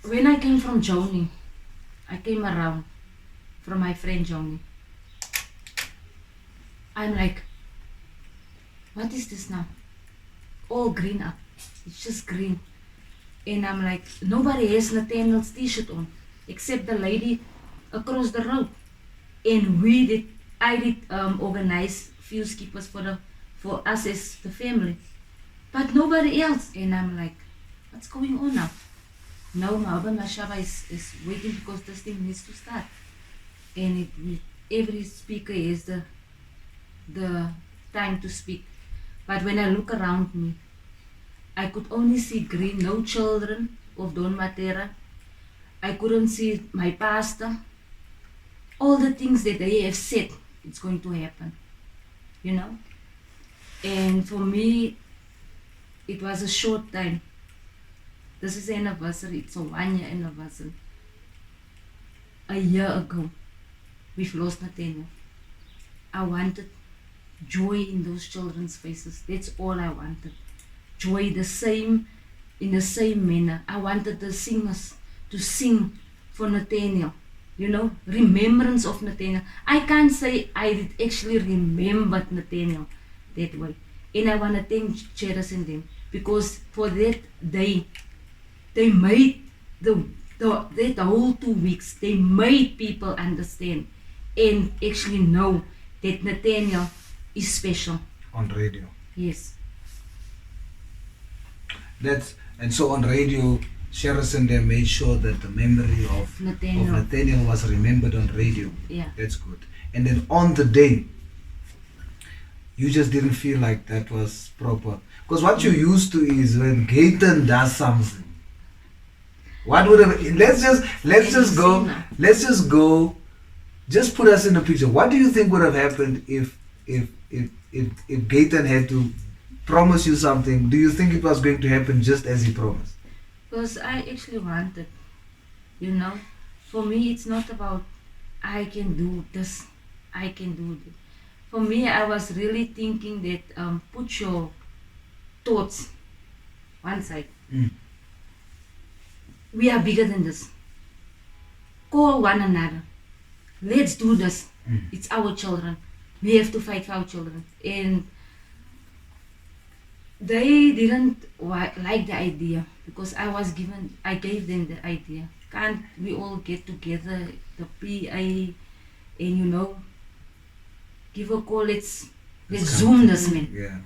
When I came from Joni, I came around from my friend Joni. I'm like, what is this now? All green up. It's just green. And I'm like, nobody has Nathaniel's t-shirt on except the lady across the road. And I did organize few skippers for us as the family, but nobody else. And I'm like, what's going on now? No, my husband Mashaba is waiting because this thing needs to start. And every speaker has the time to speak. But when I look around me, I could only see green, no children of Don Matera. I couldn't see my pastor. All the things that they have said, it's going to happen, you know? And for me, it was a short time. This is the anniversary, it's a 1-year anniversary. A year ago, we've lost Nathaniel. I wanted joy in those children's faces. That's all I wanted. Joy in the same manner. I wanted the singers to sing for Nathaniel. You know, remembrance of Nathaniel. I can't say I did actually remembered Nathaniel that way. And I want to thank Cheris and them because for that day, they made that whole 2 weeks, they made people understand and actually know that Nathaniel is special. On radio. Yes. And so on radio, Cheris and them made sure that the memory of Nathaniel was remembered on radio. Yeah. That's good. And then on the day, you just didn't feel like that was proper. Because what you're used to is when Gayton does something. What would have, let's just go, just put us in the picture. What do you think would have happened if Gayton had to promise you something? Do you think it was going to happen just as he promised? Because I actually wanted, you know, for me it's not about I can do this, I can do this. For me, I was really thinking that put your thoughts one side. We are bigger than this. Call one another. Let's do this. It's our children. We have to fight for our children. And they didn't like the idea because I gave them the idea. Can't we all get together, the PA, and you know, give a call, let's Zoom this, man. Yeah.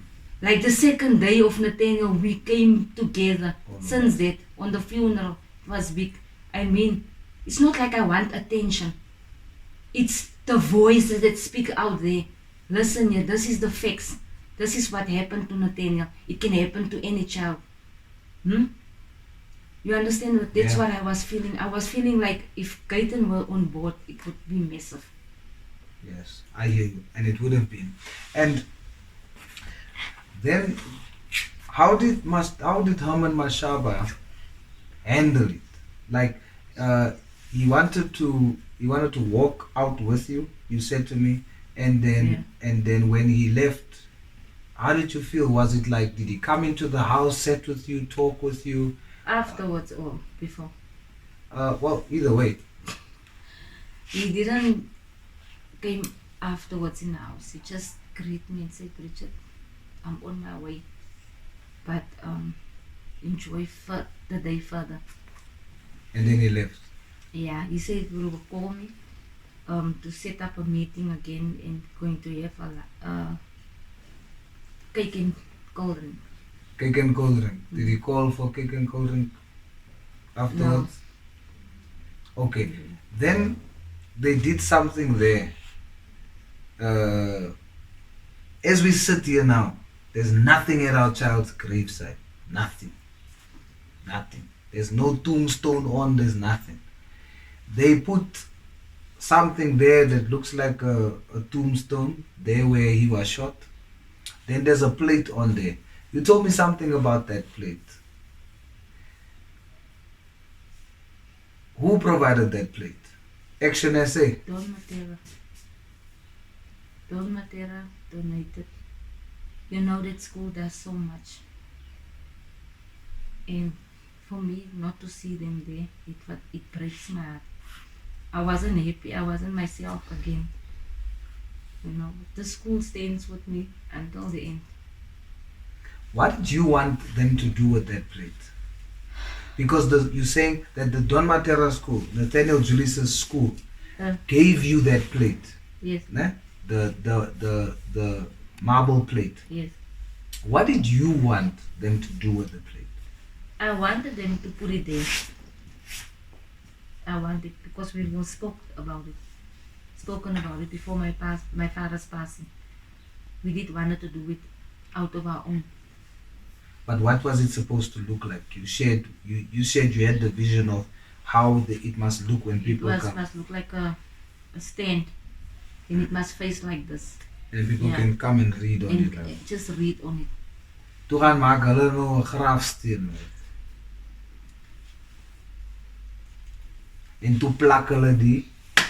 Like the second day of Nathaniel, we came together. Since that, on the funeral, it was big. I mean, it's not like I want attention. It's the voices that speak out there. Listen here, this is the facts. This is what happened to Nathaniel. It can happen to any child. You understand? That's what I was feeling. I was feeling like if Gayton were on board, it would be massive. Yes, I hear you. And it would have been. And then, how did Herman Mashaba handle it? Like, he wanted to walk out with you. You said to me, and then when he left, how did you feel? Was it like, did he come into the house, sit with you, talk with you? Afterwards or before? Well, either way. He didn't came afterwards in the house. He just greeted me and said, Bridget, I'm on my way. But enjoy the day further. And then he left? Yeah, he said he will call me to set up a meeting again and going to have a cake and cold drink. Cake and cold drink. Did he call for cake and cold drink afterwards? No. Okay. Then they did something there. As we sit here now, there's nothing at our child's graveside. Nothing. There's no tombstone on, there's nothing. They put something there that looks like a tombstone, there where he was shot. Then there's a plate on there. You told me something about that plate. Who provided that plate? Action SA? Don Matera donated. You know that school does so much. And for me not to see them there, it breaks my heart. I wasn't happy. I wasn't myself again. You know, the school stands with me until the end. What did you want them to do with that plate? Because you're saying that the Don Matera school, Nathaniel Julies' school, gave you that plate. Yes. Ne? The marble plate. Yes. What did you want them to do with the plate? I wanted them to put it there. I wanted, because we were spoken about it before my father's passing. We did want to do it out of our own. But what was it supposed to look like? You said you had the vision of how it must look when people come. It must look like a stand, and it must face like this. And people can come and read on it. Like. Just read on it. Toe gaan maak hulle nou 'n grafsteen. En toe plak hulle die